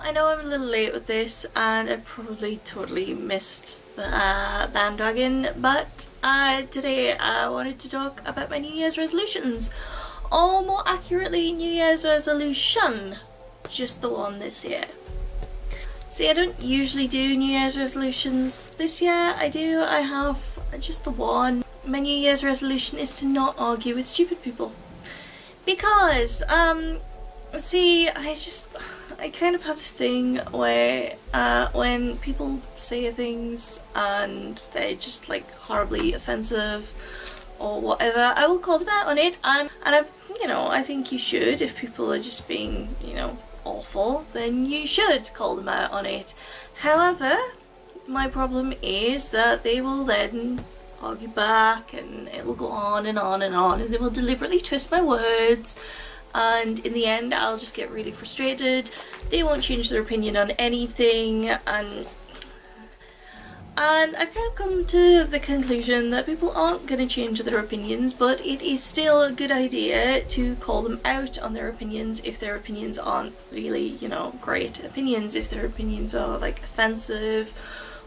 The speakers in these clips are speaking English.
I know I'm a little late with this and I probably totally missed the bandwagon, but today I wanted to talk about my New Year's resolutions, or more accurately, New Year's resolution, just the one this year. See, I don't usually do New Year's resolutions. This year I do. I have just the one. My New Year's resolution is to not argue with stupid people. Because, see, I kind of have this thing where when people say things and they're just like horribly offensive or whatever, I will call them out on it, and I think you should. If people are just being, awful, then you should call them out on it. However, my problem is that they will then argue back and it will go on and on and on, and they will deliberately twist my words, and in the end I'll just get really frustrated. They won't change their opinion on anything, and I've kind of come to the conclusion that people aren't going to change their opinions, but it is still a good idea to call them out on their opinions if their opinions aren't really, great opinions, if their opinions are like offensive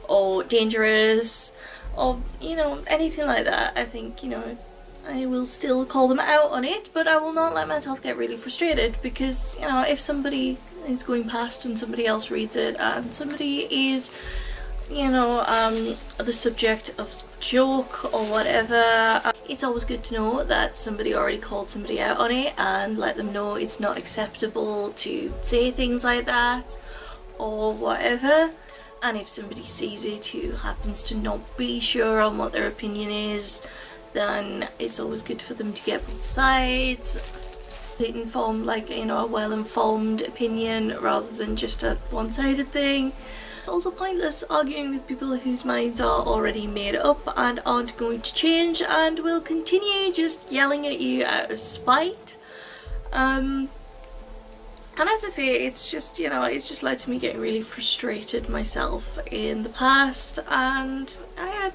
or dangerous or, anything like that. I think, I will still call them out on it, but I will not let myself get really frustrated, because, if somebody is going past and somebody else reads it and somebody is, the subject of joke or whatever, it's always good to know that somebody already called somebody out on it and let them know it's not acceptable to say things like that or whatever. And if somebody sees it who happens to not be sure on what their opinion is, then it's always good for them to get both sides, informed, a well-informed opinion rather than just a one-sided thing. Also pointless arguing with people whose minds are already made up and aren't going to change and will continue just yelling at you out of spite. And as I say, it's just, it's just led to me getting really frustrated myself in the past, and I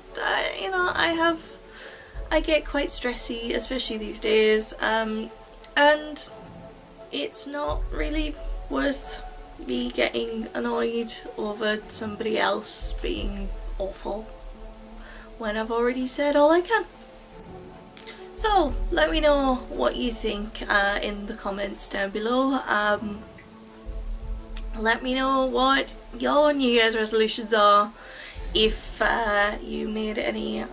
get quite stressy, especially these days, and it's not really worth me getting annoyed over somebody else being awful when I've already said all I can. So let me know what you think in the comments down below. Let me know what your New Year's resolutions are. If you made any,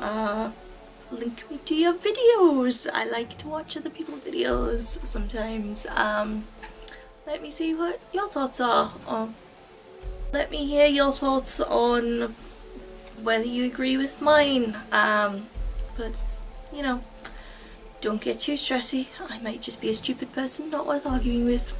link me to your videos. I like to watch other people's videos sometimes. Let me see what your thoughts are. Let me hear your thoughts on whether you agree with mine. But, don't get too stressy. I might just be a stupid person not worth arguing with.